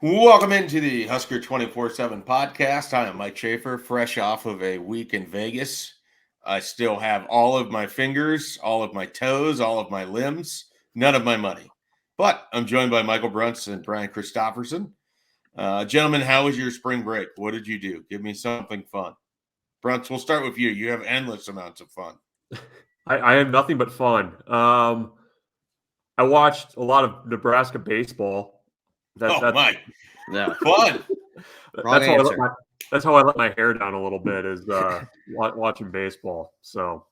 Welcome into the Husker247 Podcast. I am Mike Schaefer, fresh off of a week in Vegas. I still have all of my fingers, all of my toes, all of my limbs, none of my money. But I'm joined by Michael Bruntz and Brian Christopherson. Gentlemen, how was your spring break? What did you do? Give me something fun. Bruntz, we'll start with you. You have endless amounts of fun. I have nothing but fun. I watched a lot of Nebraska baseball. My. No. Fun. That's how I let my hair down a little bit is watching baseball. So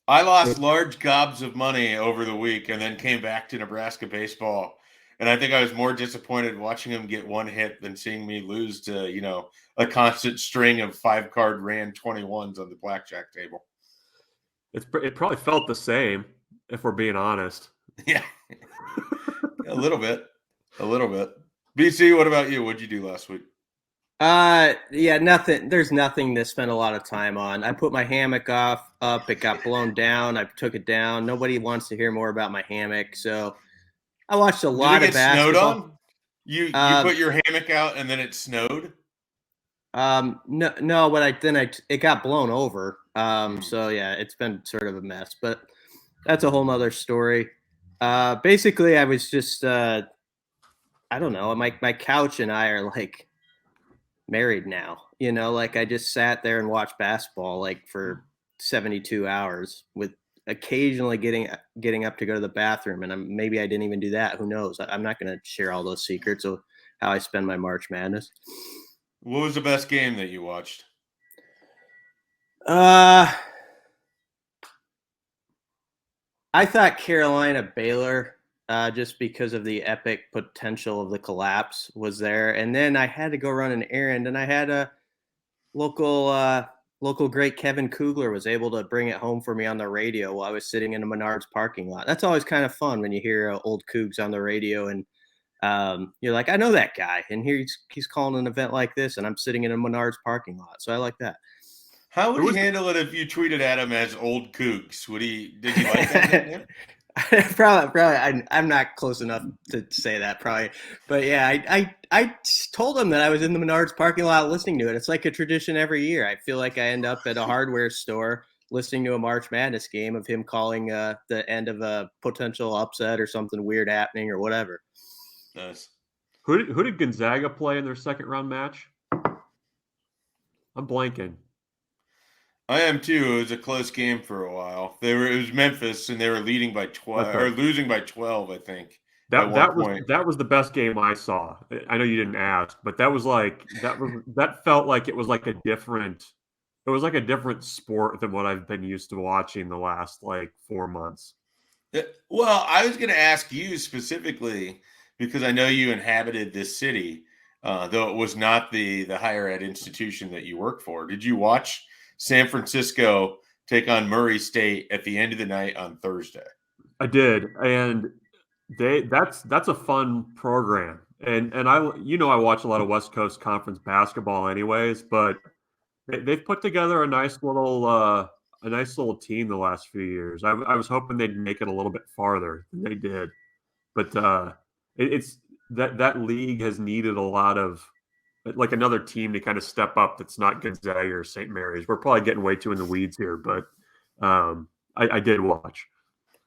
I lost large gobs of money over the week and then came back to Nebraska baseball. And I think I was more disappointed watching him get one hit than seeing me lose to, a constant string of 5-card ran 21s on the blackjack table. it probably felt the same, if we're being honest. Yeah. A little bit. BC, what about you? What'd you do last week? Yeah, nothing. There's nothing to spend a lot of time on. I put my hammock up. It got blown down. I took it down. Nobody wants to hear more about my hammock, so I watched a lot of basketball. Snowed on? You put your hammock out and then it snowed? No, but it got blown over. So yeah, it's been sort of a mess, but that's a whole nother story. Basically, I was just I don't know. My couch and I are like married now. I just sat there and watched basketball for 72 hours with occasionally getting up to go to the bathroom, and maybe I didn't even do that. Who knows? I'm not going to share all those secrets of how I spend my March Madness. What was the best game that you watched? I thought Carolina Baylor, just because of the epic potential of the collapse was there. And then I had to go run an errand, and I had a local great Kevin Kugler was able to bring it home for me on the radio while I was sitting in a Menards parking lot. That's always kind of fun when you hear old Cougs on the radio, and you're like, I know that guy, and here he's calling an event like this, and I'm sitting in a Menards parking lot. So I like that. How would he handle it if you tweeted at him as old Cougs? Did he like that? Probably. I'm not close enough to say that, probably. But yeah, I told him that I was in the Menards parking lot listening to it. It's like a tradition every year. I feel like I end up at a hardware store listening to a March Madness game of him calling the end of a potential upset or something weird happening or whatever. Nice. Who did Gonzaga play in their second round match? I'm blanking. I am too. It was a close game for a while. It was Memphis, and they were leading by 12 or losing by 12, I think. That was the best game I saw. I know you didn't ask, but that felt like it was like a different sport than what I've been used to watching the last 4 months. Well, I was going to ask you specifically because I know you inhabited this city, though it was not the higher ed institution that you work for. Did you watch San Francisco take on Murray State at the end of the night on Thursday? I did, and that's a fun program, and I watch a lot of West Coast Conference basketball anyways, but they've put together a nice little team the last few years. I was hoping they'd make it a little bit farther than they did, but it's that league has needed a lot of another team to kind of step up that's not Gonzaga or St. Mary's. We're probably getting way too in the weeds here, but I did watch.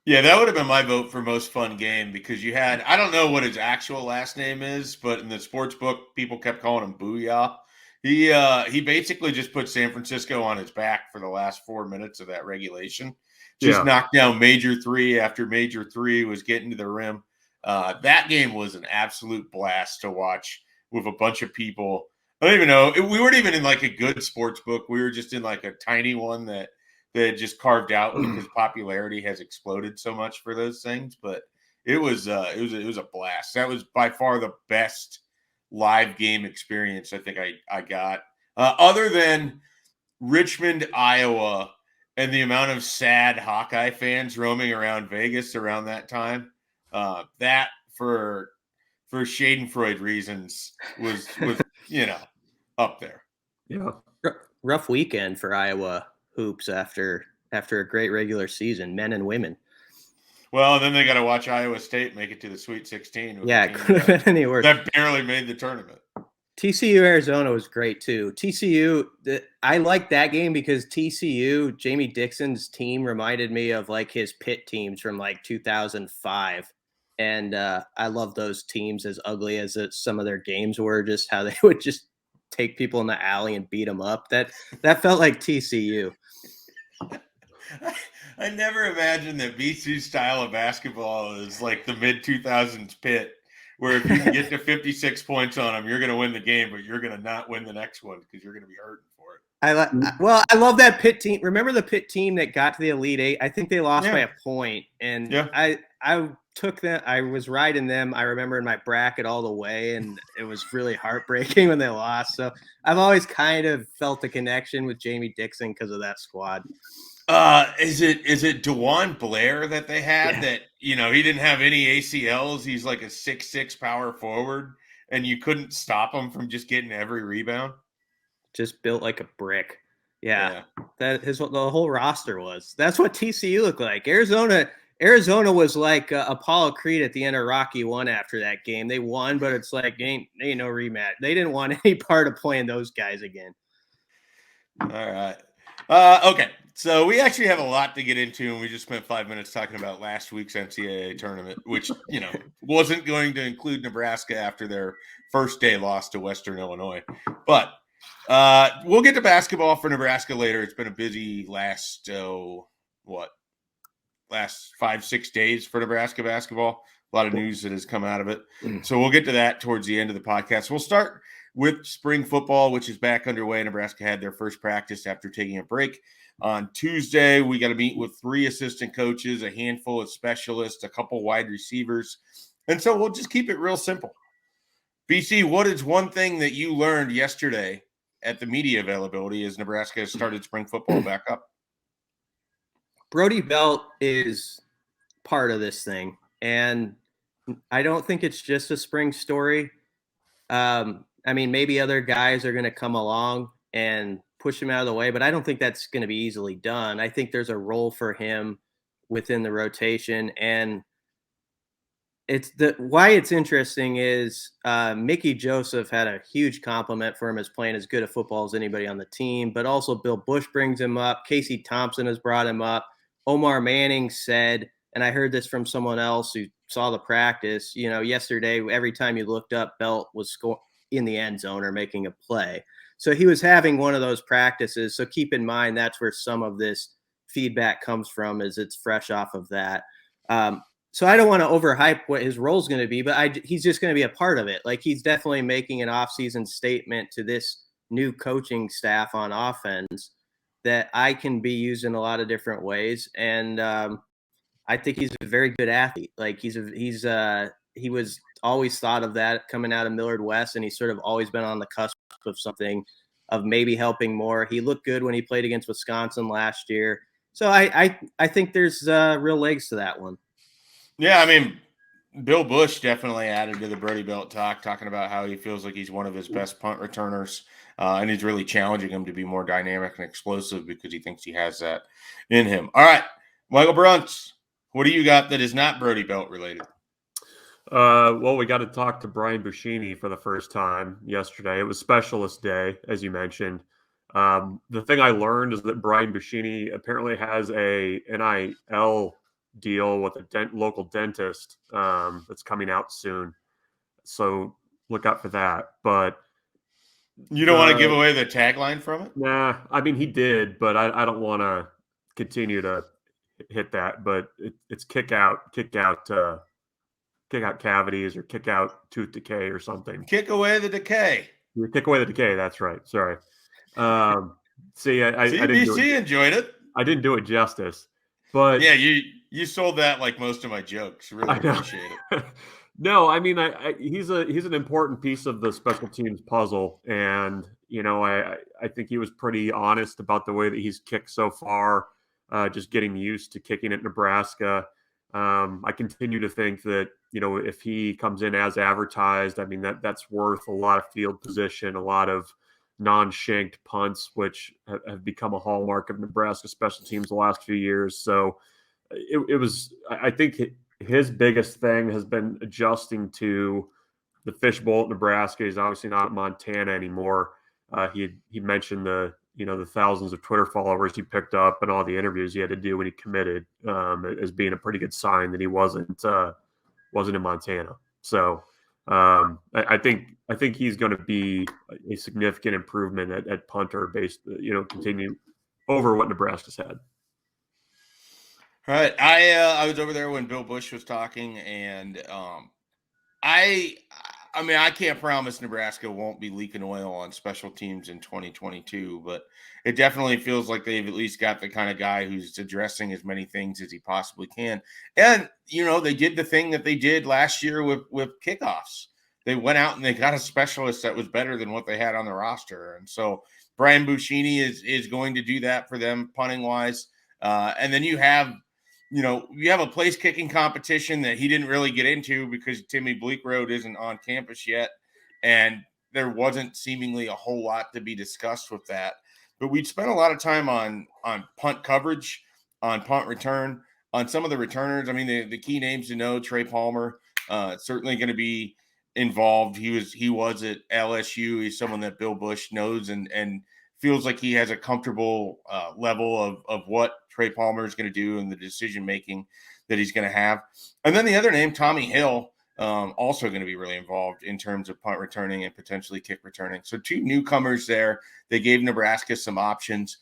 Yeah, that would have been my vote for most fun game because you had, I don't know what his actual last name is, but in the sports book, people kept calling him Booyah. He basically just put San Francisco on his back for the last 4 minutes of that regulation. Knocked down major three after major three, was getting to the rim. That game was an absolute blast to watch with a bunch of people. I don't even know. We weren't even in a good sports book. We were just in a tiny one that just carved out because popularity has exploded so much for those things. But it was a blast. That was by far the best live game experience I think I got. Other than Richmond, Iowa, and the amount of sad Hawkeye fans roaming around Vegas around that time, that for Schadenfreude reasons was up there. Yeah, rough weekend for Iowa hoops after a great regular season, men and women. Well, then they got to watch Iowa State make it to the Sweet 16. Yeah, it could have been any worse. That barely made the tournament. TCU Arizona was great too. TCU, I liked that game because TCU, Jamie Dixon's team reminded me of like his Pitt teams from like 2005. And I love those teams, as ugly as some of their games were, just how they would just take people in the alley and beat them up. That felt like TCU. I never imagined that BC's style of basketball is like the mid-2000s Pitt, where if you can get to 56 points on them, you're going to win the game, but you're going to not win the next one because you're going to be hurting for it. I love that Pitt team. Remember the Pitt team that got to the Elite Eight? I think they lost by a point, and I took them. I was riding them. I remember in my bracket all the way, and it was really heartbreaking when they lost. So I've always kind of felt a connection with Jamie Dixon because of that squad. Is it DeJuan Blair that they had that, he didn't have any ACLs. He's like a 6'6" power forward, and you couldn't stop him from just getting every rebound. Just built like a brick. Yeah. That is what the whole roster was. That's what TCU looked like. Arizona was like Apollo Creed at the end of Rocky 1 after that game. They won, but it's like ain't no rematch. They didn't want any part of playing those guys again. All right. Okay. So we actually have a lot to get into, and we just spent 5 minutes talking about last week's NCAA tournament, which, wasn't going to include Nebraska after their first day loss to Western Illinois. But we'll get to basketball for Nebraska later. It's been a busy last 5-6 days for Nebraska basketball. A lot of news that has come out of it. So we'll get to that towards the end of the podcast. We'll start with spring football, which is back underway. Nebraska had their first practice after taking a break on Tuesday. We got to meet with 3 assistant coaches, a handful of specialists, a couple wide receivers. And so we'll just keep it real simple. BC, what is one thing that you learned yesterday at the media availability as Nebraska has started spring football back up? Brody Belt is part of this thing, and I don't think it's just a spring story. Maybe other guys are going to come along and push him out of the way, but I don't think that's going to be easily done. I think there's a role for him within the rotation, and why it's interesting is Mickey Joseph had a huge compliment for him as playing as good a football as anybody on the team, but also Bill Bush brings him up. Casey Thompson has brought him up. Omar Manning said, and I heard this from someone else who saw the practice, yesterday, every time you looked up, Belt was in the end zone or making a play. So he was having one of those practices. So keep in mind, that's where some of this feedback comes from, is it's fresh off of that. So I don't want to overhype what his role is going to be, but he's just going to be a part of it. Like, he's definitely making an offseason statement to this new coaching staff on offense that I can be used in a lot of different ways. And I think he's a very good athlete. Like, he was always thought of that coming out of Millard West, and he's sort of always been on the cusp of something, of maybe helping more. He looked good when he played against Wisconsin last year. So I think there's real legs to that one. Yeah, Bill Bush definitely added to the Brody Belt talking about how he feels like he's one of his best punt returners, and he's really challenging him to be more dynamic and explosive because he thinks he has that in him. All right, Michael Bruntz, what do you got that is not Brody Belt related? Well, we got to talk to Brian Buschini for the first time yesterday. It was Specialist Day, as you mentioned. The thing I learned is that Brian Buschini apparently has a NIL deal with a local dentist that's coming out soon. So look out for that. But you don't want to give away the tagline from it? Nah, he did, but I don't want to continue to hit that. But it's kick out cavities or kick out tooth decay or something. Kick away the decay. Kick away the decay. That's right. Sorry. I CBC enjoyed it. I didn't do it justice, but yeah, you sold that like most of my jokes. Really appreciate it. No, he's an important piece of the special teams puzzle, and I think he was pretty honest about the way that he's kicked so far, just getting used to kicking at Nebraska. I continue to think that, if he comes in as advertised, that's worth a lot of field position, a lot of non-shanked punts, which have become a hallmark of Nebraska special teams the last few years. So it was, I think his biggest thing has been adjusting to the fishbowl at Nebraska. He's obviously not at Montana anymore. He mentioned the thousands of Twitter followers he picked up and all the interviews he had to do when he committed as being a pretty good sign that he wasn't in Montana. So I think he's going to be a significant improvement at punter based, continue over what Nebraska's had. All right. I was over there when Bill Busch was talking, and I mean, I can't promise Nebraska won't be leaking oil on special teams in 2022, but it definitely feels like they've at least got the kind of guy who's addressing as many things as he possibly can. And, they did the thing that they did last year with kickoffs. They went out and they got a specialist that was better than what they had on the roster. And so Brian Buschini is going to do that for them punting wise. And then you have a place kicking competition that he didn't really get into because Timmy Bleakroad isn't on campus yet. And there wasn't seemingly a whole lot to be discussed with that. But we'd spent a lot of time on punt coverage, on punt return, on some of the returners. I mean, the key names to know, Trey Palmer, certainly going to be involved. He was at LSU. He's someone that Bill Busch knows and feels like he has a comfortable level of what Trey Palmer is going to do and the decision-making that he's going to have. And then the other name, Tommy Hill, also going to be really involved in terms of punt returning and potentially kick returning. So 2 newcomers there. They gave Nebraska some options.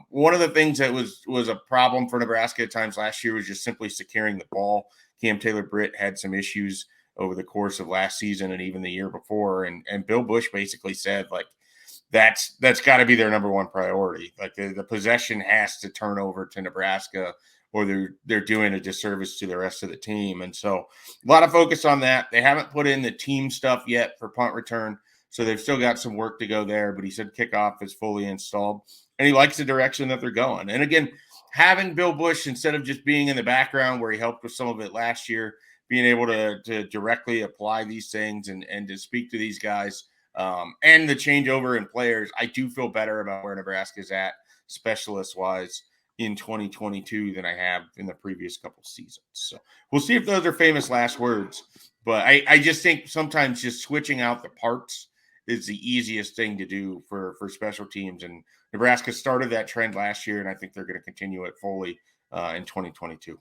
One of the things that was a problem for Nebraska at times last year was just simply securing the ball. Cam Taylor-Britt had some issues over the course of last season and even the year before. And Bill Busch basically said, like, that's got to be their number one priority. Like the possession has to turn over to Nebraska or they're doing a disservice to the rest of the team. And so a lot of focus on that. They haven't put in the team stuff yet for punt return, so they've still got some work to go there. But he said kickoff is fully installed, and he likes the direction that they're going. And again, having Bill Busch, instead of just being in the background where he helped with some of it last year, being able to directly apply these things and to speak to these guys, and the changeover in players, I do feel better about where Nebraska's at specialist-wise in 2022 than I have in the previous couple seasons. So we'll see if those are famous last words. But I just think sometimes just switching out the parts is the easiest thing to do for special teams. And Nebraska started that trend last year, and I think they're going to continue it fully in 2022.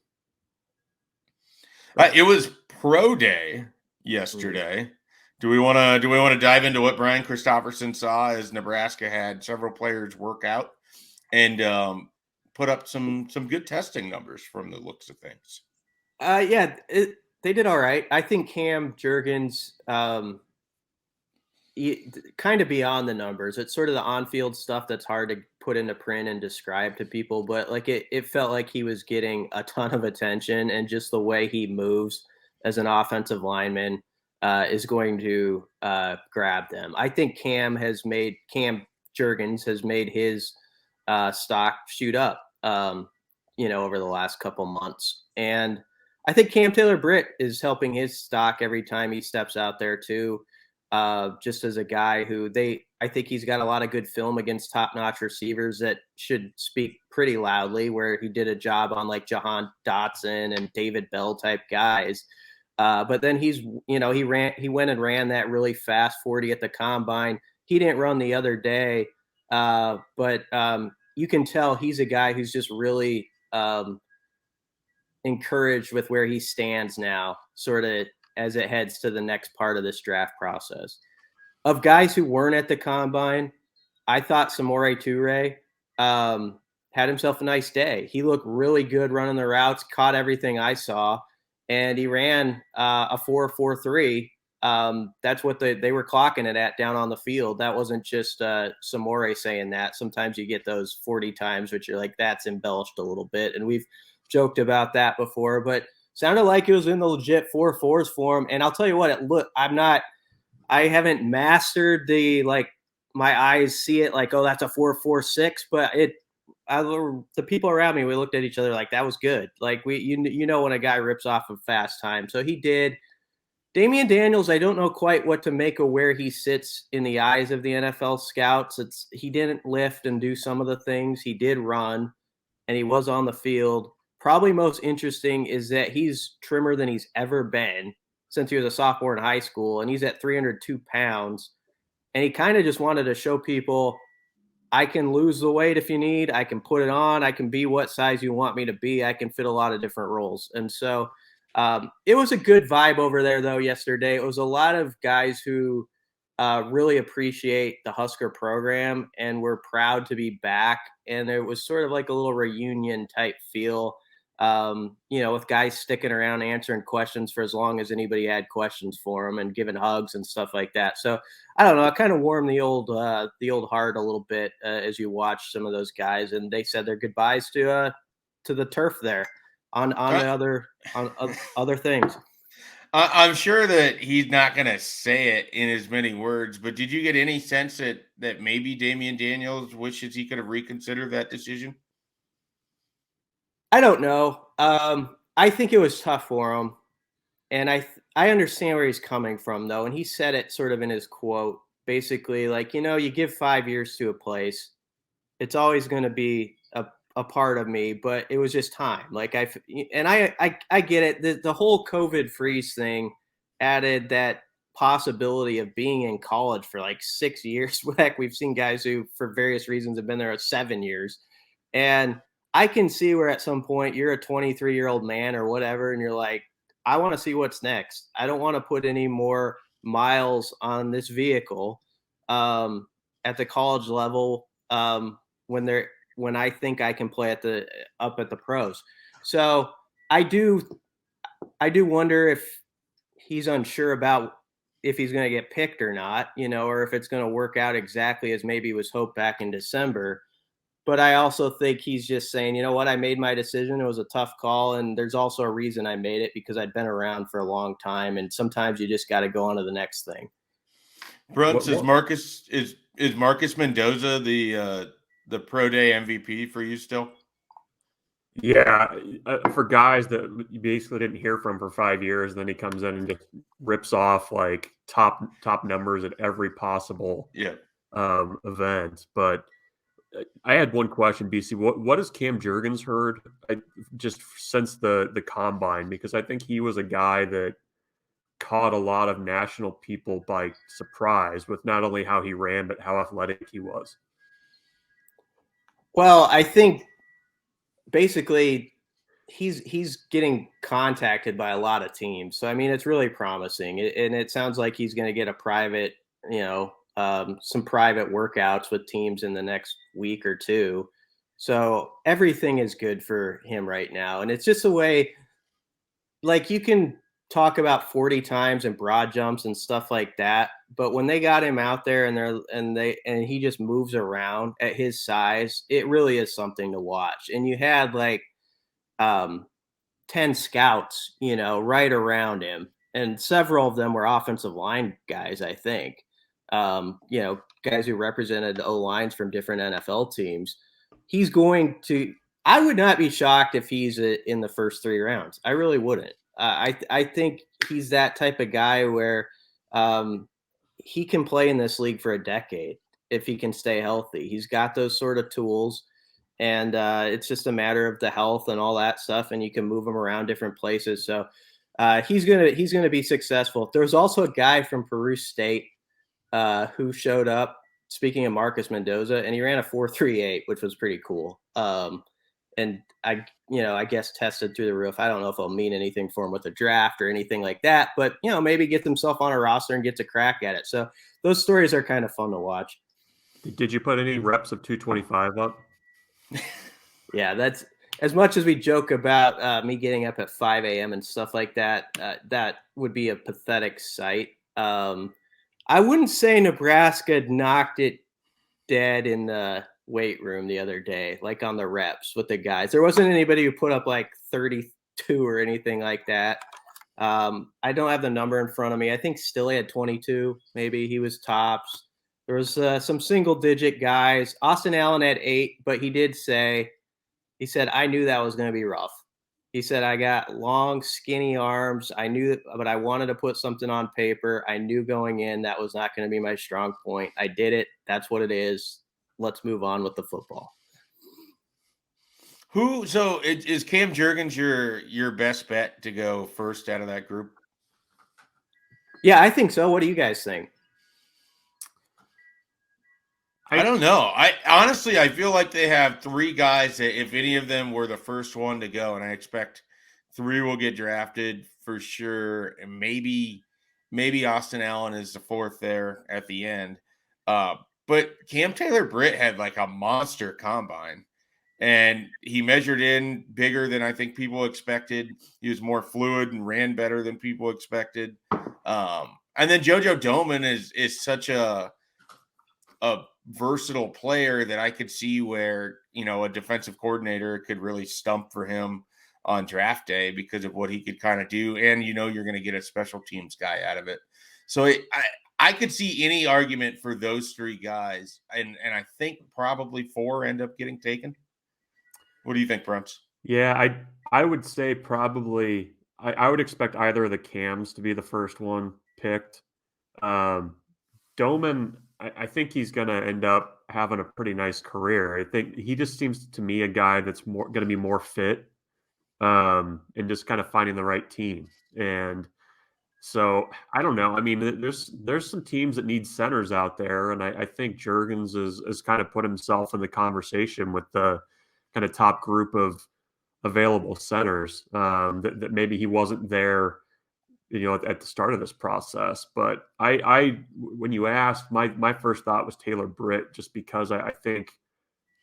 It was Pro Day yesterday. Do we want to dive into what Brian Christopherson saw as Nebraska had several players work out and put up some good testing numbers from the looks of things? They did all right. I think Cam Jurgens kind of beyond the numbers. It's sort of the on-field stuff that's hard to put into print and describe to people, but like it felt like he was getting a ton of attention, and just the way he moves as an offensive lineman is going to grab them. I think Cam Jurgens has made his stock shoot up, over the last couple months. And I think Cam Taylor-Britt is helping his stock every time he steps out there too. Just as a guy who I think he's got a lot of good film against top-notch receivers that should speak pretty loudly, where he did a job on like Jahan Dotson and David Bell type guys. But then he went and ran that really fast 40 at the combine. He didn't run the other day, but you can tell he's a guy who's just really encouraged with where he stands now, sort of as it heads to the next part of this draft process. Of guys who weren't at the combine, I thought Samori Toure had himself a nice day. He looked really good running the routes, caught everything I saw, and he ran a 4.43. That's what they were clocking it at down on the field. That wasn't just Samori saying that. Sometimes you get those 40 times, which you're like, that's embellished a little bit. And we've joked about that before, but sounded like it was in the legit 4.4s for him. And I'll tell you what, I haven't mastered my eyes see it like, oh, that's a 4.46, but the people around me, we looked at each other like that was good. Like when a guy rips off a fast time. So he did. Damian Daniels, I don't know quite what to make of where he sits in the eyes of the NFL scouts. He didn't lift and do some of the things. He did run, and he was on the field. probably most interesting is that he's trimmer than he's ever been since he was a sophomore in high school, and he's at 302 pounds. And he kind of just wanted to show people, I can lose the weight if you need. I can put it on. I can be what size you want me to be. I can fit a lot of different roles. And so it was a good vibe over there, though, yesterday. It was a lot of guys who really appreciate the Husker program and were proud to be back. And it was sort of like a little reunion type feel, with guys sticking around answering questions for as long as anybody had questions for them and giving hugs and stuff like that. So I don't know, it kind of warmed the old heart a little bit as you watch some of those guys, and they said their goodbyes to the turf there on other things. I'm sure that he's not going to say it in as many words, but did you get any sense that maybe Damian Daniels wishes he could have reconsidered that decision? I don't know. I think it was tough for him, and I understand where he's coming from, though. And he said it sort of in his quote, basically like, you give 5 years to a place, it's always going to be a part of me, but it was just time. Like I get it. The whole COVID freeze thing added that possibility of being in college for like 6 years. Heck, we've seen guys who, for various reasons, have been there 7 years, and I can see where at some point you're a 23-year-old man or whatever, and you're like, I want to see what's next. I don't want to put any more miles on this vehicle at the college level when I think I can play up at the pros. So I do wonder if he's unsure about if he's going to get picked or not, or if it's going to work out exactly as maybe was hoped back in December. But I also think he's just saying, you know what, I made my decision. It was a tough call. And there's also a reason I made it, because I'd been around for a long time. And sometimes you just got to go on to the next thing. Bruntz, is Marcus Mendoza the pro day MVP for you still? Yeah, for guys that you basically didn't hear from for 5 years, then he comes in and just rips off like top numbers at every possible event. But I had one question, BC. What has Cam Jurgens heard just since the combine? Because I think he was a guy that caught a lot of national people by surprise with not only how he ran, but how athletic he was. Well, I think basically he's getting contacted by a lot of teams. So, I mean, it's really promising. And it sounds like he's going to get a private, some private workouts with teams in the next week or two. So everything is good for him right now. And it's just a way, like, you can talk about 40 times and broad jumps and stuff like that, but when they got him out there and he just moves around at his size, it really is something to watch. And you had like 10 scouts, right around him, and several of them were offensive line guys, I think. Guys who represented O-lines from different NFL teams. I would not be shocked if he's in the first 3 rounds. I really wouldn't. I think he's that type of guy where he can play in this league for a decade if he can stay healthy. He's got those sort of tools, and it's just a matter of the health and all that stuff, and you can move him around different places. So he's gonna be successful. There's also a guy from Peru State who showed up, speaking of Marcus Mendoza, and he ran a 4.38, which was pretty cool. And I guess tested through the roof. I don't know if it'll mean anything for him with the draft or anything like that, but maybe get himself on a roster and gets a crack at it. So those stories are kind of fun to watch. Did you put any reps of 225 up? Yeah, that's as much as we joke about me getting up at 5 a.m. and stuff like that. That would be a pathetic sight. I wouldn't say Nebraska knocked it dead in the weight room the other day, like on the reps with the guys. There wasn't anybody who put up like 32 or anything like that. I don't have the number in front of me. I think Stille had 22. Maybe he was tops. There was some single digit guys. Austin Allen had 8, but he said, I knew that was going to be rough. He said, I got long, skinny arms. I knew, but I wanted to put something on paper. I knew going in that was not going to be my strong point. I did it. That's what it is. Let's move on with the football. So is Cam Jurgens your best bet to go first out of that group? Yeah, I think so. What do you guys think? I don't know. I feel like they have three guys that if any of them were the first one to go, and I expect three will get drafted for sure, and maybe Austin Allen is the fourth there at the end. But Cam Taylor-Britt had like a monster combine, and he measured in bigger than I think people expected. He was more fluid and ran better than people expected. And then JoJo Domann is such a versatile player that I could see where, a defensive coordinator could really stump for him on draft day because of what he could kind of do. And, you're going to get a special teams guy out of it. So I could see any argument for those three guys. And I think probably four end up getting taken. What do you think, Bruntz? Yeah, I would say probably I would expect either of the Cams to be the first one picked. Domann, I think he's going to end up having a pretty nice career. I think he just seems to me a guy that's going to be more fit, and just kind of finding the right team. And so I don't know. I mean, there's some teams that need centers out there, and I think Jurgens has kind of put himself in the conversation with the kind of top group of available centers, that maybe he wasn't there, at the start of this process. But when you asked, my first thought was Taylor-Britt, just because I think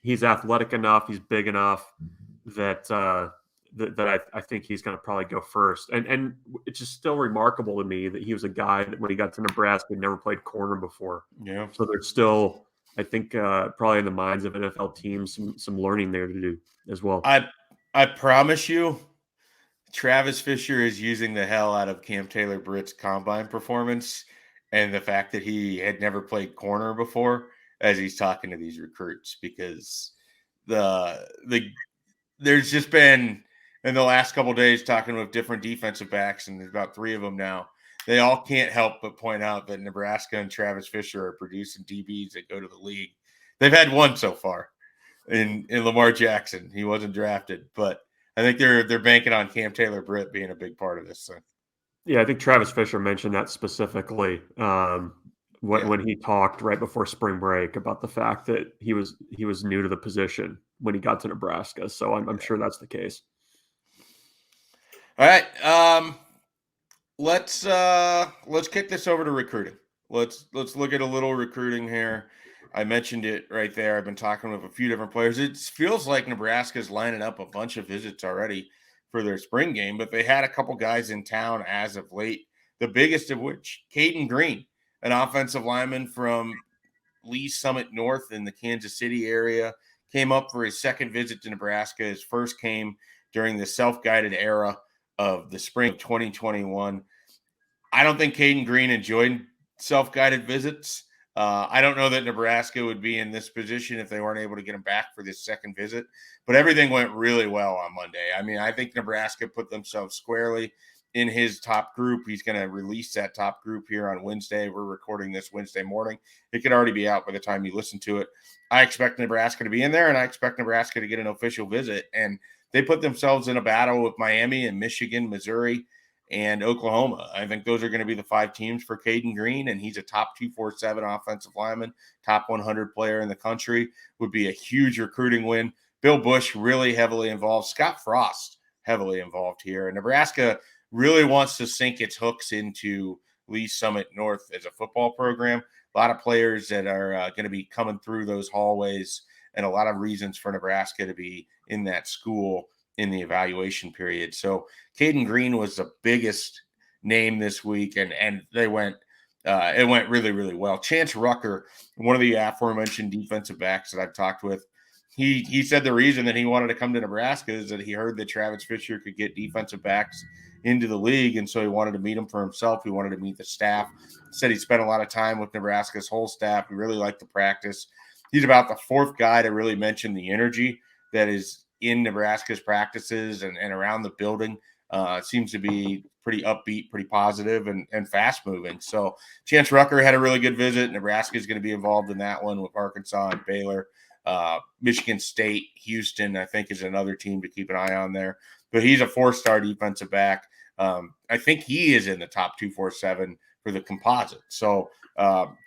he's athletic enough, he's big enough that I think he's going to probably go first. And it's just still remarkable to me that he was a guy that when he got to Nebraska had never played corner before. Yeah. So there's still, I think, probably in the minds of NFL teams, some learning there to do as well. I promise you, Travis Fisher is using the hell out of Cam Taylor-Britt's combine performance and the fact that he had never played corner before as he's talking to these recruits, because there's just been in the last couple of days talking with different defensive backs, and there's about three of them now. They all can't help but point out that Nebraska and Travis Fisher are producing DBs that go to the league. They've had one so far in Lamar Jackson. He wasn't drafted, but I think they're banking on Cam Taylor-Britt being a big part of this. So. Yeah, I think Travis Fisher mentioned that specifically when he talked right before spring break about the fact that he was new to the position when he got to Nebraska. So I'm sure that's the case. All right, let's kick this over to recruiting. Let's look at a little recruiting here. I mentioned it right there. I've been talking with a few different players. It feels like Nebraska's lining up a bunch of visits already for their spring game, but they had a couple guys in town as of late, the biggest of which, Caden Green, an offensive lineman from Lee Summit North in the Kansas City area, came up for his second visit to Nebraska. His first came during the self-guided era of the spring 2021. I don't think Caden Green enjoyed self-guided visits. I don't know that Nebraska would be in this position if they weren't able to get him back for this second visit, but everything went really well on Monday. I mean, I think Nebraska put themselves squarely in his top group. He's going to release that top group here on Wednesday. We're recording this Wednesday morning. It could already be out by the time you listen to it. I expect Nebraska to be in there, and I expect Nebraska to get an official visit. And they put themselves in a battle with Miami and Michigan, Missouri, and Oklahoma. I think those are going to be the five teams for Caden Green, and he's a top 247 offensive lineman, top 100 player in the country. Would be a huge recruiting win. Bill Bush really heavily involved. Scott Frost heavily involved here. And Nebraska really wants to sink its hooks into Lee Summit North as a football program. A lot of players that are going to be coming through those hallways, and a lot of reasons for Nebraska to be in that school in the evaluation period. So Caden Green was the biggest name this week, and it went really, really well. Chance Rucker, one of the aforementioned defensive backs that I've talked with, he said the reason that he wanted to come to Nebraska is that he heard that Travis Fisher could get defensive backs into the league, and so he wanted to meet him for himself. He wanted to meet the staff. He said he spent a lot of time with Nebraska's whole staff. He really liked the practice. He's about the fourth guy to really mention the energy that is in Nebraska's practices and around the building. Seems to be pretty upbeat, pretty positive, and fast moving. So Chance Rucker had a really good visit. Nebraska is going to be involved in that one with Arkansas and Baylor. Michigan State, Houston, I think, is another team to keep an eye on there. But he's a 4-star defensive back. I think he is in the top 247 for the composite. So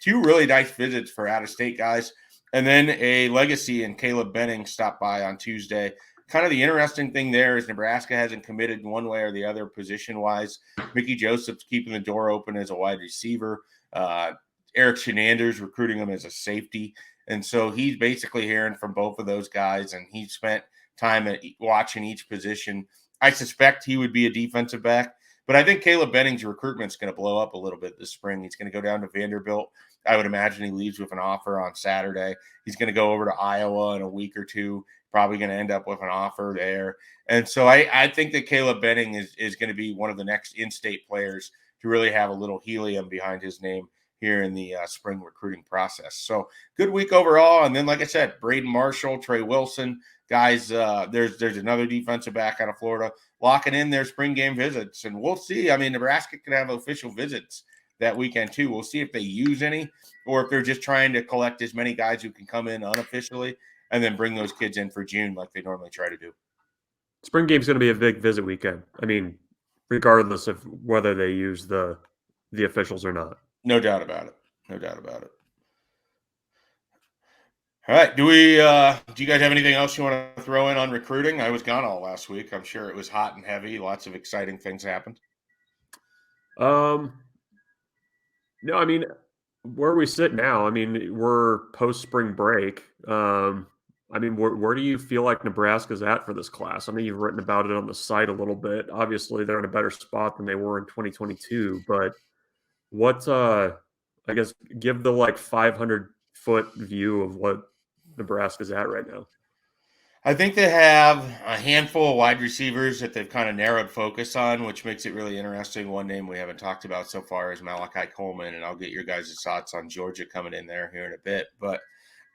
2 really nice visits for out-of-state guys. And then a legacy and Caleb Benning stopped by on Tuesday. Kind of the interesting thing there is Nebraska hasn't committed in one way or the other position-wise. Mickey Joseph's keeping the door open as a wide receiver. Eric Shenander's recruiting him as a safety. And so he's basically hearing from both of those guys, and he spent time watching each position. I suspect he would be a defensive back, but I think Caleb Benning's recruitment's going to blow up a little bit this spring. He's going to go down to Vanderbilt. I would imagine he leaves with an offer on Saturday. He's going to go over to Iowa in a week or two, probably going to end up with an offer there. And so I think that Caleb Benning is going to be one of the next in-state players to really have a little helium behind his name here in the spring recruiting process. So good week overall. And then, like I said, Braden Marshall, Trey Wilson, guys, there's another defensive back out of Florida locking in their spring game visits. And we'll see. I mean, Nebraska could have official visits that weekend too. We'll see if they use any or if they're just trying to collect as many guys who can come in unofficially and then bring those kids in for June like they normally try to do. Spring game's going to be a big visit weekend. I mean, regardless of whether they use the officials or not. No doubt about it. No doubt about it. All right. Do you guys have anything else you want to throw in on recruiting? I was gone all last week. I'm sure it was hot and heavy. Lots of exciting things happened. No, I mean, where we sit now, I mean, we're post-spring break. I mean, where do you feel like Nebraska's at for this class? I mean, you've written about it on the site a little bit. Obviously, they're in a better spot than they were in 2022. But what, I guess, give the 500-foot view of what Nebraska's at right now. I think they have a handful of wide receivers that they've kind of narrowed focus on, which makes it really interesting. One name we haven't talked about so far is Malachi Coleman, and I'll get your guys' thoughts on Georgia coming in there here in a bit. But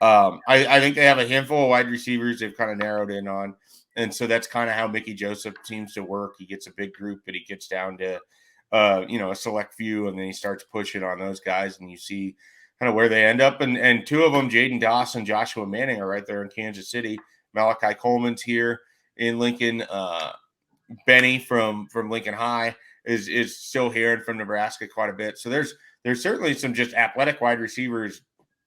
I think they have a handful of wide receivers they've kind of narrowed in on, and so that's kind of how Mickey Joseph seems to work. He gets a big group, but he gets down to a select few, and then he starts pushing on those guys, and you see kind of where they end up. And 2 of them, Jaden Doss and Joshua Manning, are right there in Kansas City. Malachi Coleman's here in Lincoln. Benny from Lincoln High is still hearing from Nebraska quite a bit. So there's certainly some just athletic wide receivers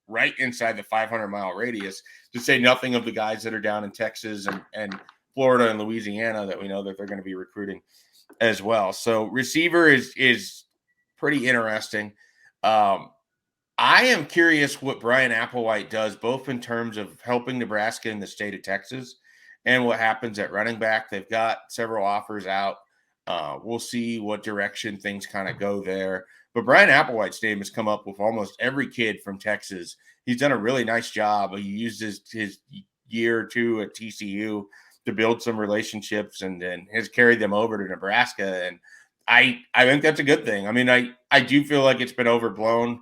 right inside the 500-mile radius, to say nothing of the guys that are down in Texas and Florida and Louisiana that we know that they're going to be recruiting as well. So receiver is pretty interesting. I am curious what Brian Applewhite does, both in terms of helping Nebraska in the state of Texas and what happens at running back. They've got several offers out. We'll see what direction things kind of go there. But Brian Applewhite's name has come up with almost every kid from Texas. He's done a really nice job. He used his year or two at TCU to build some relationships and has carried them over to Nebraska. And I think that's a good thing. I mean, I do feel like it's been overblown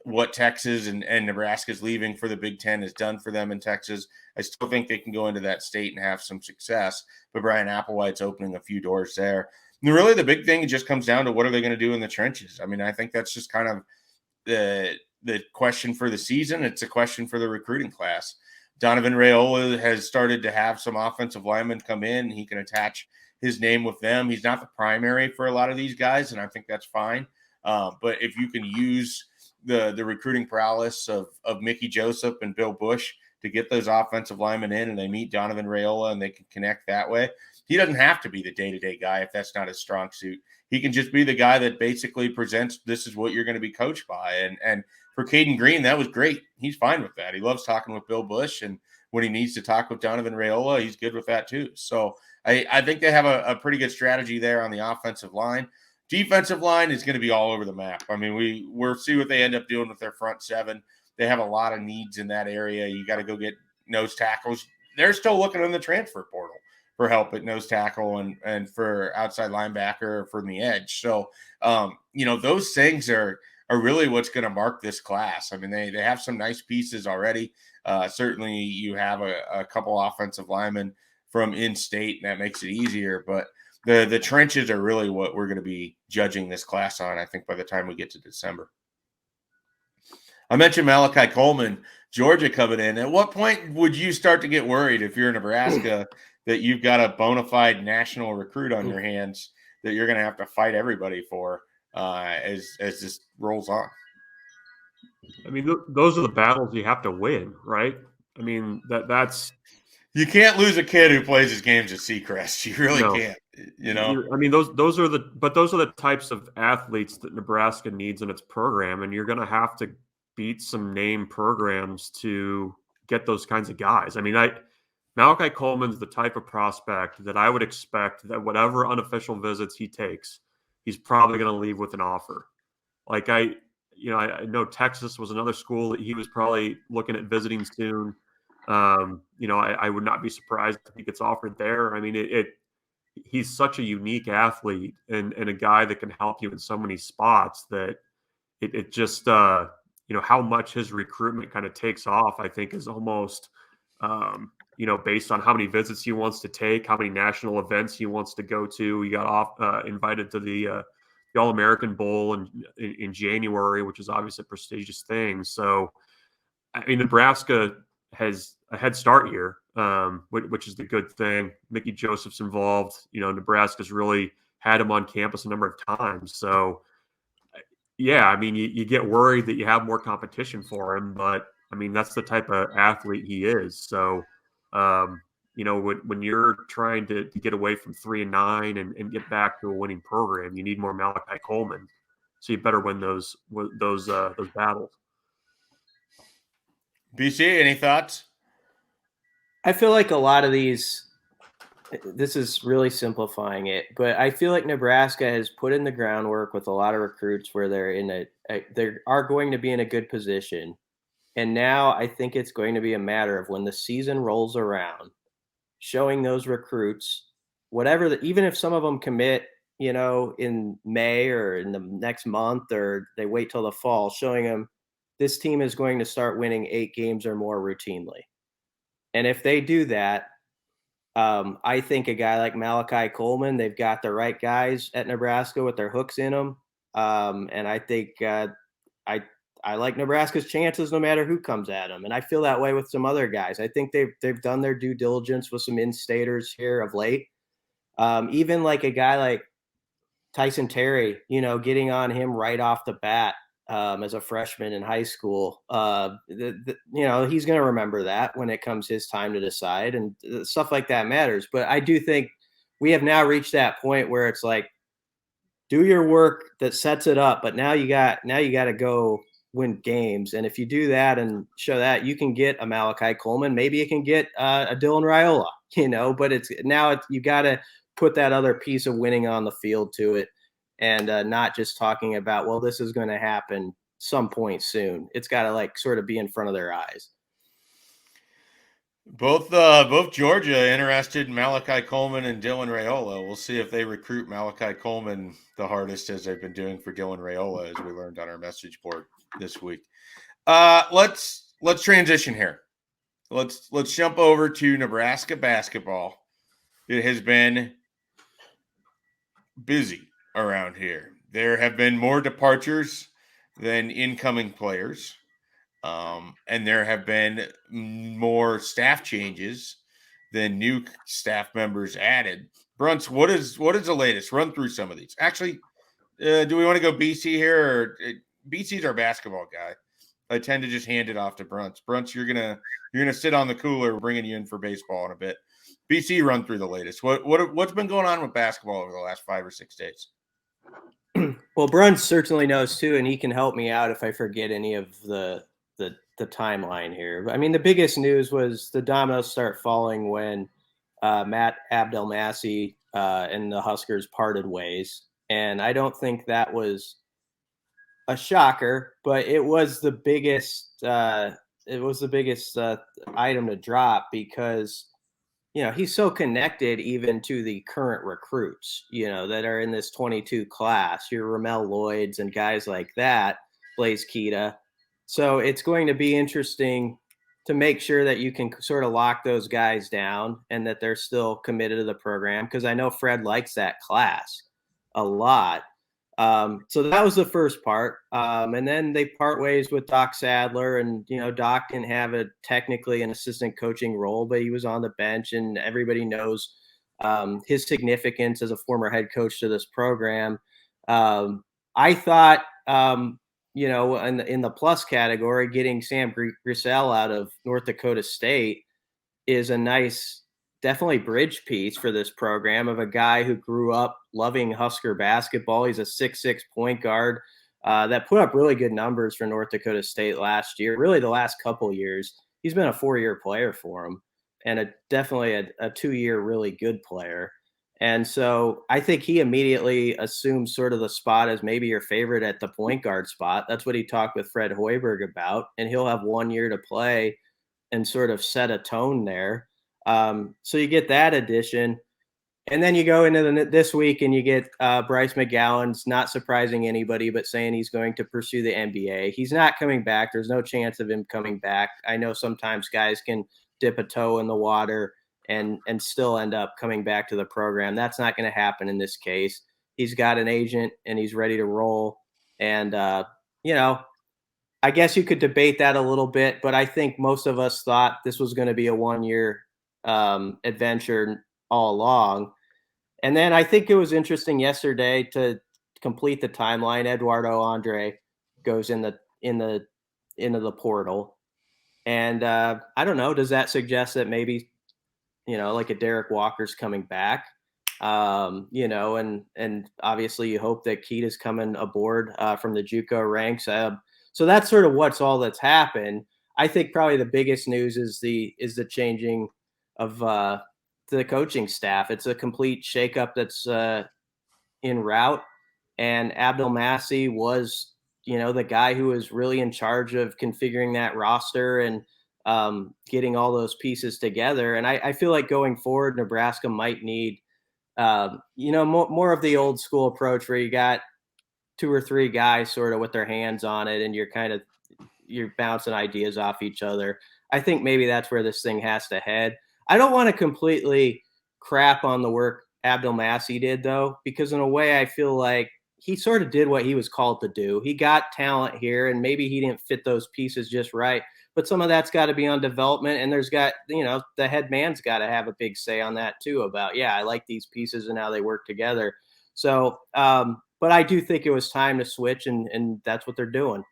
what Texas and Nebraska's leaving for the Big Ten has done for them in Texas. I still think they can go into that state and have some success, but Brian Applewhite's opening a few doors there. And really the big thing just comes down to what are they going to do in the trenches? I mean, I think that's just kind of the question for the season. It's a question for the recruiting class. Donovan Raiola has started to have some offensive linemen come in. He can attach his name with them. He's not the primary for a lot of these guys, and I think that's fine. But if you can use the recruiting prowess of Mickey Joseph and Bill Bush to get those offensive linemen in, and they meet Donovan Raiola and they can connect that way. He doesn't have to be the day-to-day guy if that's not his strong suit. He can just be the guy that basically presents, this is what you're going to be coached by. And for Caden Green, that was great. He's fine with that. He loves talking with Bill Bush, and when he needs to talk with Donovan Raiola, he's good with that too. So I think they have a pretty good strategy there on the offensive line. Defensive line is going to be all over the map. I mean, we'll see what they end up doing with their front seven. They have a lot of needs in that area. You got to go get nose tackles. They're still looking in the transfer portal for help at nose tackle and for outside linebacker from the edge. So, those things are really what's going to mark this class. I mean, they have some nice pieces already. Certainly you have a couple offensive linemen from in-state, and that makes it easier. But the trenches are really what we're going to be judging this class on, I think, by the time we get to December. I mentioned Malachi Coleman. Georgia coming in. At what point would you start to get worried if you're in Nebraska that you've got a bona fide national recruit on your hands that you're going to have to fight everybody for as this rolls on? I mean, those are the battles you have to win, right? I mean, that's you can't lose a kid who plays his games at Seacrest. You really can't. I mean, those are the types of athletes that Nebraska needs in its program, and you're going to have to beat some name programs to get those kinds of guys. I mean, Malachi Coleman's the type of prospect that I would expect that whatever unofficial visits he takes, he's probably going to leave with an offer. Like I know Texas was another school that he was probably looking at visiting soon. I would not be surprised if he gets offered there. I mean, he's such a unique athlete and a guy that can help you in so many spots that it just, how much his recruitment kind of takes off, I think is almost, based on how many visits he wants to take, how many national events he wants to go to. He got invited to the All-American Bowl in January, which is obviously a prestigious thing. So, I mean, Nebraska has a head start here, which is the good thing. Mickey Joseph's involved. Nebraska's really had him on campus a number of times. So, yeah, I mean, you get worried that you have more competition for him, but I mean, that's the type of athlete he is. So, when you're trying to get away from 3-9 and get back to a winning program, you need more Malachi Coleman. So you better win those battles. BC, any thoughts? I feel like a lot of these, this is really simplifying it, but I feel like Nebraska has put in the groundwork with a lot of recruits where they are going to be in a good position. And now I think it's going to be a matter of when the season rolls around, showing those recruits, even if some of them commit, in May or in the next month, or they wait till the fall, showing them this team is going to start winning 8 games or more routinely. And if they do that, I think a guy like Malachi Coleman, they've got the right guys at Nebraska with their hooks in them. And I think I like Nebraska's chances no matter who comes at them. And I feel that way with some other guys. I think they've done their due diligence with some in-staters here of late. Even like a guy like Tyson Terry, getting on him right off the bat as a freshman in high school. He's going to remember that when it comes his time to decide, and stuff like that matters. But I do think we have now reached that point where it's like, do your work that sets it up, but now you got to go win games. And if you do that and show that, you can get a Malachi Coleman, maybe you can get a Dylan Raiola, but you got to put that other piece of winning on the field to it, and not just talking about, well, this is going to happen some point soon. It's got to sort of be in front of their eyes. Both Georgia interested in Malachi Coleman and Dylan Raiola. We'll see if they recruit Malachi Coleman the hardest, as they've been doing for Dylan Raiola, as we learned on our message board this week. Let's transition here. Let's jump over to Nebraska basketball. It has been busy around here. There have been more departures than incoming players. And there have been more staff changes than new staff members added. Bruntz, what is the latest? Run through some of these. Actually, do we want to go BC here? Or BC's our basketball guy. I tend to just hand it off to Bruntz. Bruntz, you're gonna sit on the cooler. We're bringing you in for baseball in a bit. BC, run through the latest. What's been going on with basketball over the last 5 or 6 days? Well, Bruntz certainly knows too, and he can help me out if I forget any of the timeline here. I mean, the biggest news was the dominoes start falling when Matt Abdelmassih and the Huskers parted ways. And I don't think that was a shocker, but it was the biggest item to drop because, he's so connected even to the current recruits, that are in this 22 class, your Ramel Lloyds and guys like that, Blaze Keita. So it's going to be interesting to make sure that you can sort of lock those guys down and that they're still committed to the program, because I know Fred likes that class a lot. So that was the first part. And then they part ways with Doc Sadler, and, Doc didn't have technically an assistant coaching role, but he was on the bench, and everybody knows his significance as a former head coach to this program. I thought, in the plus category, getting Sam Grisell out of North Dakota State is a nice, definitely bridge piece for this program, of a guy who grew up loving Husker basketball. He's a 6'6" point guard that put up really good numbers for North Dakota State last year. Really, the last couple years, he's been a 4-year player for him, and definitely a 2-year really good player. And so I think he immediately assumes sort of the spot as maybe your favorite at the point guard spot. That's what he talked with Fred Hoiberg about, and he'll have 1 year to play and sort of set a tone there. So you get that addition. And then you go into this week and you get Bryce McGowan's, not surprising anybody, but saying he's going to pursue the NBA. He's not coming back. There's no chance of him coming back. I know sometimes guys can dip a toe in the water and still end up coming back to the program. That's not going to happen in this case. He's got an agent and he's ready to roll. And, I guess you could debate that a little bit, but I think most of us thought this was going to be a 1-year adventure all along. And then I think it was interesting yesterday to complete the timeline. Eduardo Andre goes into the portal, and I don't know. Does that suggest that maybe like a Derek Walker's coming back? And obviously you hope that Keita's coming aboard from the JUCO ranks. So that's sort of that's happened. I think probably the biggest news is the changing of the coaching staff. It's a complete shakeup that's en route. And Abdel Massey was, the guy who was really in charge of configuring that roster and getting all those pieces together. And I feel like going forward, Nebraska might need, more of the old school approach where you got 2 or 3 guys sort of with their hands on it, and you're bouncing ideas off each other. I think maybe that's where this thing has to head. I don't want to completely crap on the work Abdel Massey did, though, because in a way I feel like he sort of did what he was called to do. He got talent here, and maybe he didn't fit those pieces just right, but some of that's got to be on development, and there's got, the head man's got to have a big say on that too, about, I like these pieces and how they work together. So, but I do think it was time to switch, and that's what they're doing.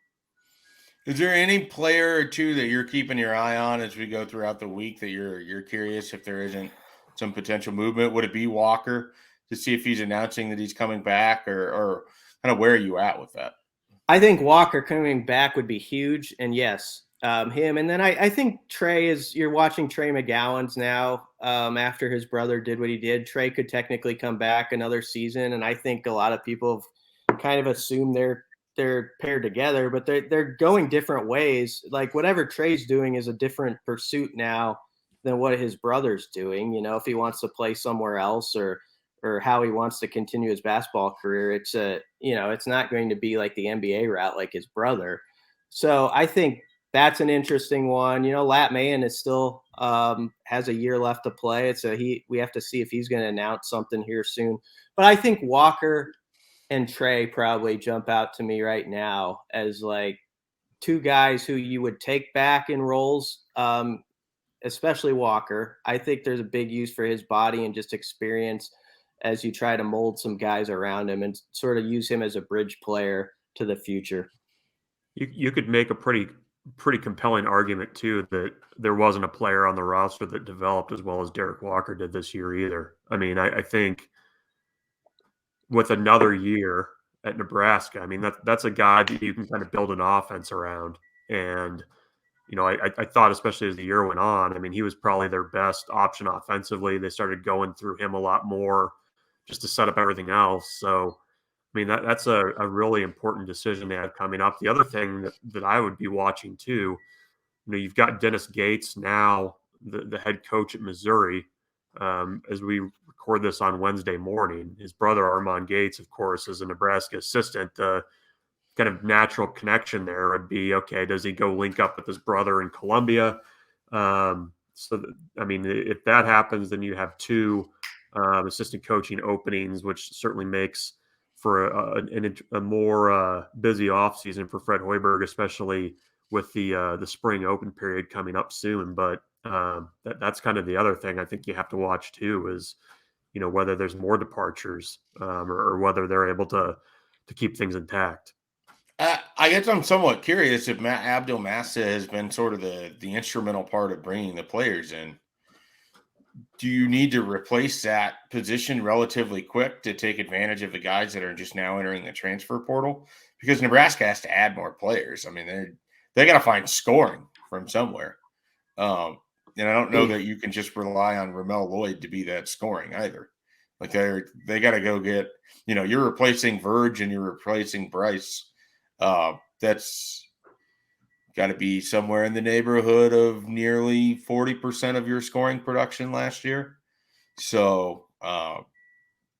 Is there any player or two that you're keeping your eye on as we go throughout the week that you're curious if there isn't some potential movement? Would it be Walker to see if he's announcing that he's coming back, or kind of where are you at with that? I think Walker coming back would be huge, and yes, him. And then I think you're watching Trey McGowan's now after his brother did what he did. Trey could technically come back another season, and I think a lot of people have kind of assumed they're paired together, but they're going different ways. Like whatever Trey's doing is a different pursuit now than what his brother's doing. If he wants to play somewhere else or how he wants to continue his basketball career, it's it's not going to be like the NBA route like his brother. So I think that's an interesting one. Lat Mayen is still has a year left to play. We have to see if he's going to announce something here soon. But I think Walker and Trey probably jump out to me right now as like 2 guys who you would take back in roles, especially Walker. I think there's a big use for his body and just experience as you try to mold some guys around him and sort of use him as a bridge player to the future. You could make a pretty compelling argument too that there wasn't a player on the roster that developed as well as Derek Walker did this year either. I mean, I think with another year at Nebraska, I mean, that's a guy that you can kind of build an offense around. And, I thought, especially as the year went on, I mean, he was probably their best option offensively. They started going through him a lot more just to set up everything else. So, I mean, that's a really important decision they have coming up. The other thing that I would be watching too, you've got Dennis Gates now, the head coach at Missouri. As we record this on Wednesday morning, his brother Armand Gates, of course, is a Nebraska assistant. The kind of natural connection there would be, okay, does he go link up with his brother in Columbia? If that happens, then you have 2 assistant coaching openings, which certainly makes for a more busy offseason for Fred Hoiberg, especially with the spring open period coming up soon. But that's kind of the other thing I think you have to watch too is, whether there's more departures or whether they're able to keep things intact. I guess I'm somewhat curious if Matt Abdel-Massa has been sort of the instrumental part of bringing the players in. Do you need to replace that position relatively quick to take advantage of the guys that are just now entering the transfer portal? Because Nebraska has to add more players. I mean, they got to find scoring from somewhere. And I don't know that you can just rely on Ramel Lloyd to be that scoring either. Like they got to go get, you're replacing Verge and you're replacing Bryce. That's got to be somewhere in the neighborhood of nearly 40% of your scoring production last year. So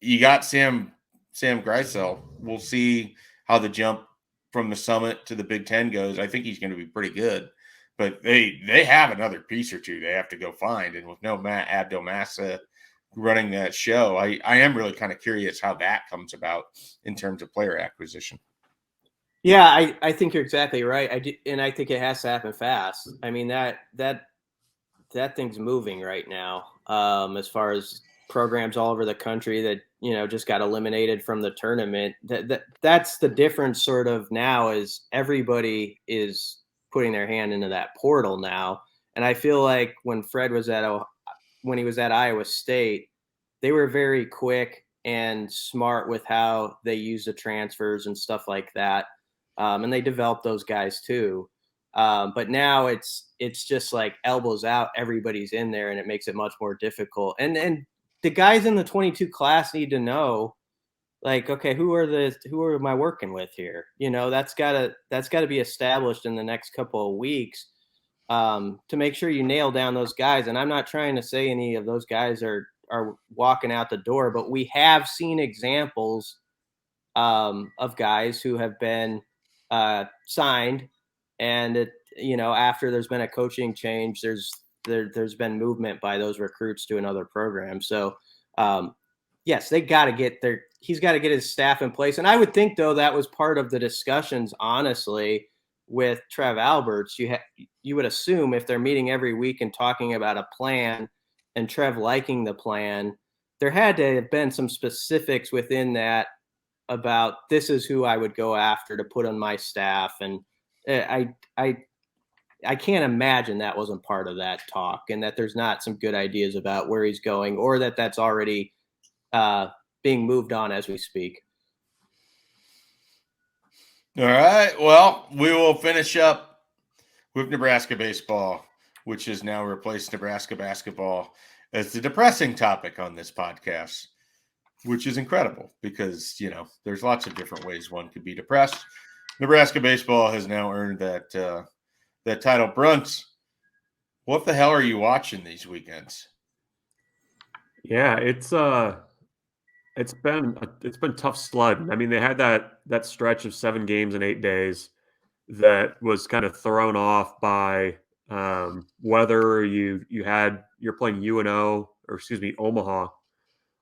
you got Sam Greisel. We'll see how the jump from the Summit to the Big Ten goes. I think he's going to be pretty good. But they have another piece or two they have to go find. And with no Matt Abdel-Massa running that show, I am really kind of curious how that comes about in terms of player acquisition. Yeah, I think you're exactly right. I think it has to happen fast. I mean, that thing's moving right now. As far as programs all over the country that just got eliminated from the tournament. That's the difference sort of now is everybody is putting their hand into that portal now. And I feel like when Fred was when he was at Iowa State, they were very quick and smart with how they use the transfers and stuff like that. And they developed those guys too. But now it's just like elbows out, everybody's in there, and it makes it much more difficult. And the guys in the 22 class need to know, like, okay, who am I working with here? That's gotta be established in the next couple of weeks to make sure you nail down those guys. And I'm not trying to say any of those guys are walking out the door, but we have seen examples of guys who have been signed, and after there's been a coaching change, there's been movement by those recruits to another program. So yes, they got to get he's got to get his staff in place. And I would think though that was part of the discussions, honestly, with Trev Alberts. You would assume if they're meeting every week and talking about a plan and Trev liking the plan, there had to have been some specifics within that about this is who I would go after to put on my staff. And I can't imagine that wasn't part of that talk, and that there's not some good ideas about where he's going, or that's already being moved on as we speak. All right. Well, we will finish up with Nebraska baseball, which has now replaced Nebraska basketball as the depressing topic on this podcast, which is incredible because, there's lots of different ways one could be depressed. Nebraska baseball has now earned that title. Bruntz, what the hell are you watching these weekends? Yeah, it's been tough sledding. I mean, they had that stretch of 7 games in 8 days that was kind of thrown off by whether you're playing UNO or Omaha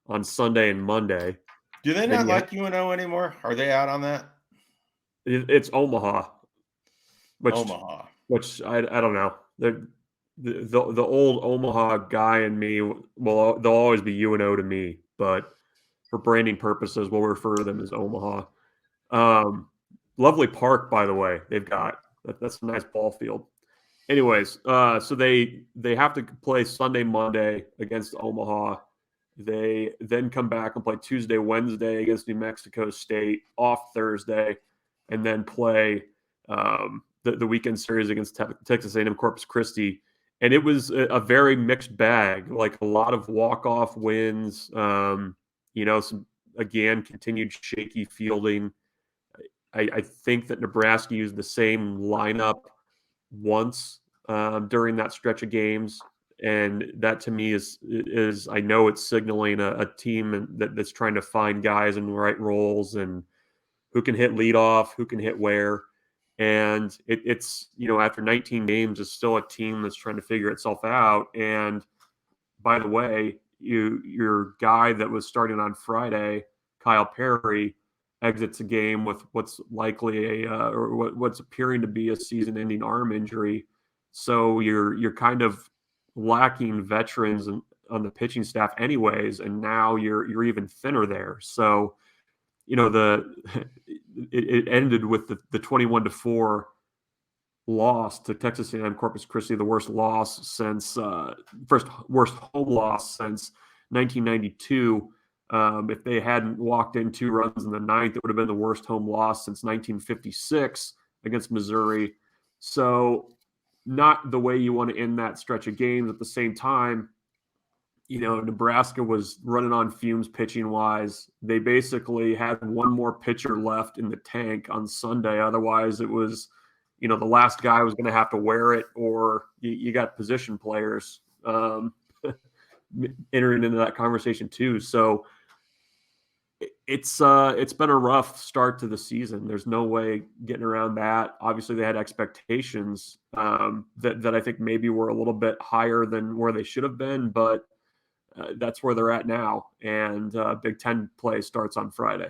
on Sunday and Monday. Do they not like UNO anymore? Are they out on that? It's Omaha, which I don't know. The old Omaha guy in me they'll always be UNO to me, but for branding purposes, we'll refer to them as Omaha. Lovely park, by the way. They've got that's a nice ball field. Anyways, so they have to play Sunday, Monday against Omaha. They then come back and play Tuesday, Wednesday against New Mexico State, off Thursday, and then play the weekend series against Texas A&M Corpus Christi. And it was a very mixed bag, like a lot of walk-off wins, some, again, continued shaky fielding. I think that Nebraska used the same lineup once during that stretch of games. And that to me is I know it's signaling a team that's trying to find guys in the right roles and who can hit leadoff, who can hit where. And it's after 19 games, it's still a team that's trying to figure itself out. And by the way, your guy that was starting on Friday, Kyle Perry, exits a game with what's likely what's appearing to be a season-ending arm injury. So you're kind of lacking veterans on the pitching staff anyways, and now you're even thinner there. So, it ended with the 21-4 loss to Texas A&M Corpus Christi, the worst loss since worst home loss since 1992. If they hadn't walked in 2 runs in the 9th, it would have been the worst home loss since 1956 against Missouri. So not the way you want to end that stretch of games. At the same time, Nebraska was running on fumes pitching wise. They basically had one more pitcher left in the tank on Sunday. Otherwise, it was, the last guy was going to have to wear it, or you got position players entering into that conversation too. So it's been a rough start to the season. There's no way getting around that. Obviously, they had expectations that I think maybe were a little bit higher than where they should have been, but that's where they're at now. And Big Ten play starts on Friday.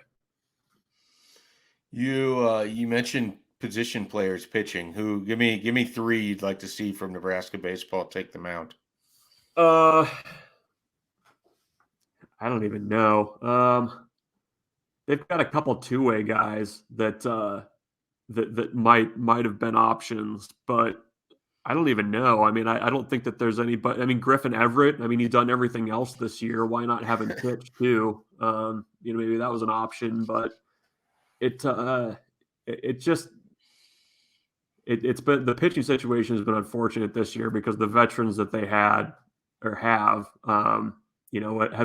You mentioned position players pitching. Who give me 3 you'd like to see from Nebraska baseball take the mound? I don't even know. They've got a couple two-way guys that might have been options, but I don't even know. I mean, I don't think that there's any. But I mean, Griffin Everett. I mean, he's done everything else this year. Why not have him pitch too? Maybe that was an option, but it's been the pitching situation has been unfortunate this year because the veterans that they had or have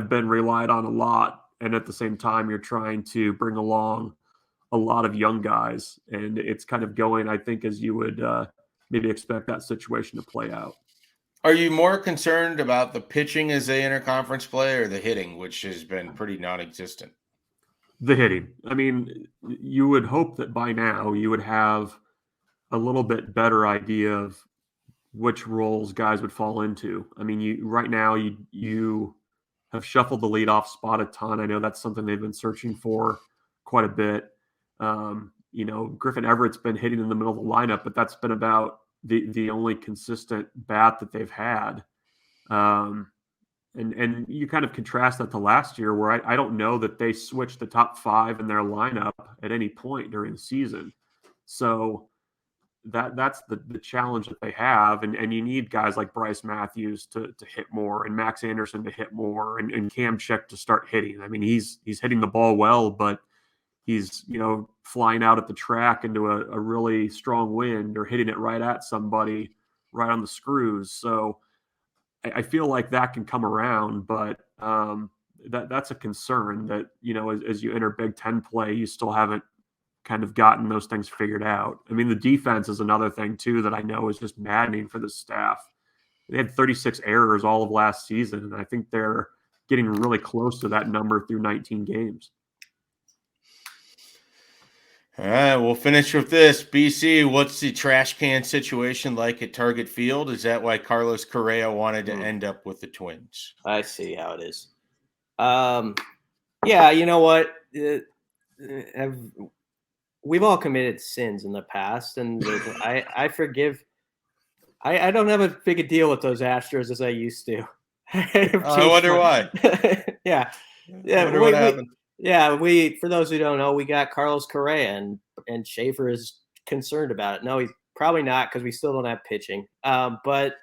been relied on a lot, and at the same time, you're trying to bring along a lot of young guys, and it's kind of going, I think, as you would maybe expect that situation to play out. Are you more concerned about the pitching as they enter conference play, or the hitting, which has been pretty non-existent? The hitting. I mean, you would hope that by now you would have a little bit better idea of which roles guys would fall into. I mean, right now you have shuffled the leadoff spot a ton. I know that's something they've been searching for quite a bit. Griffin Everett's been hitting in the middle of the lineup, but that's been about the only consistent bat that they've had. And you kind of contrast that to last year, where I don't know that they switched the top 5 in their lineup at any point during the season. So that's the challenge that they have. And you need guys like Bryce Matthews to hit more, and Max Anderson to hit more, and Cam Chick to start hitting. I mean, he's hitting the ball well, but he's, flying out at the track into a really strong wind or hitting it right at somebody right on the screws. So I feel like that can come around, but that's a concern that, as you enter Big Ten play, you still haven't kind of gotten those things figured out. I mean, the defense is another thing too that I know is just maddening for the staff. They had 36 errors all of last season, and I think they're getting really close to that number through 19 games. All right, we'll finish with this. BC, what's the trash can situation like at Target Field? Is that why Carlos Correa wanted to end up with the Twins? I see how it is. Yeah, you know what? We've all committed sins in the past, and I forgive. I don't have as big a deal with those Astros as I used to. I wonder why. Yeah. What happened? For those who don't know, we got Carlos Correa, and Schaefer is concerned about it. No, he's probably not, because we still don't have pitching. But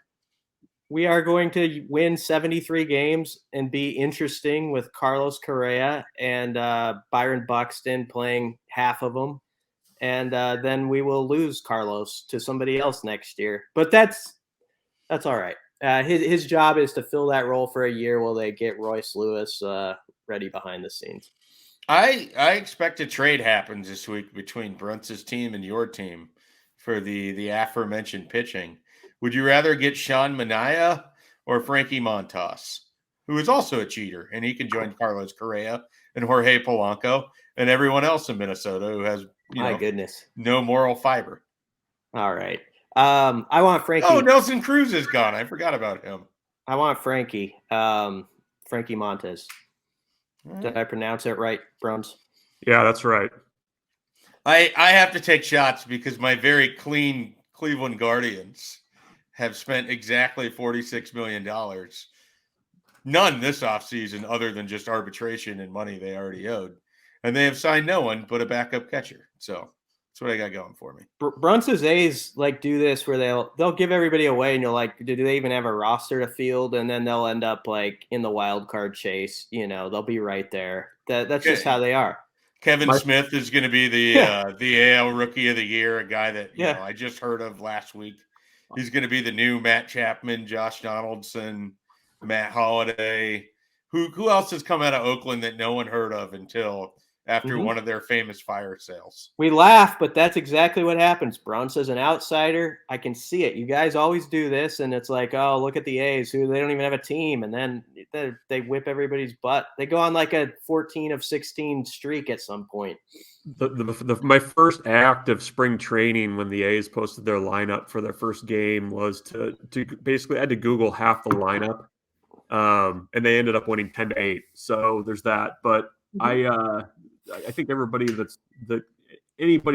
we are going to win 73 games and be interesting with Carlos Correa and Byron Buxton playing half of them. And then we will lose Carlos to somebody else next year. But that's all right. His job is to fill that role for a year while they get Royce Lewis ready behind the scenes. I expect a trade happens this week between Bruntz's team and your team for the aforementioned pitching. Would you rather get Sean Manaea or Frankie Montas, who is also a cheater, and he can join Carlos Correa and Jorge Polanco and everyone else in Minnesota who has goodness, no moral fiber? All right. I want Frankie. Oh, Nelson Cruz is gone. I forgot about him. I want Frankie. Frankie Montas. Did I pronounce it right, Bruntz? Yeah, that's right. I have to take shots because my very clean Cleveland Guardians have spent exactly $46 million. None this offseason other than just arbitration and money they already owed. And they have signed no one but a backup catcher. So that's what I got going for me. Bruntz's A's like do this where they'll give everybody away, and you're like, do they even have a roster to field? And then they'll end up like in the wild card chase. You know, they'll be right there. That's just how they are. Kevin Smith is going to be the AL Rookie of the Year, a guy that you know I just heard of last week. He's going to be the new Matt Chapman, Josh Donaldson, Matt Holliday. Who else has come out of Oakland that no one heard of until after one of their famous fire sales? We laugh, but that's exactly what happens. Bruntz is an outsider. I can see it. You guys always do this, and it's like, oh, look at the A's, who they don't even have a team, and then they whip everybody's butt. They go on like a 14 of 16 streak at some point. My first act of spring training when the A's posted their lineup for their first game was to basically I had to Google half the lineup, and they ended up winning 10-8. So there's that, but I think anybody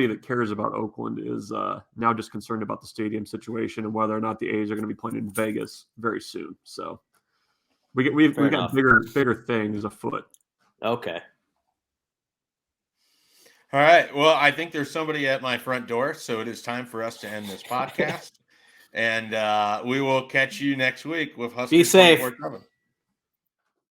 that cares about Oakland is now just concerned about the stadium situation and whether or not the A's are going to be playing in Vegas very soon. So we've got bigger things afoot. Okay. All right. Well, I think there's somebody at my front door, so it is time for us to end this podcast. And we will catch you next week with Husker 247.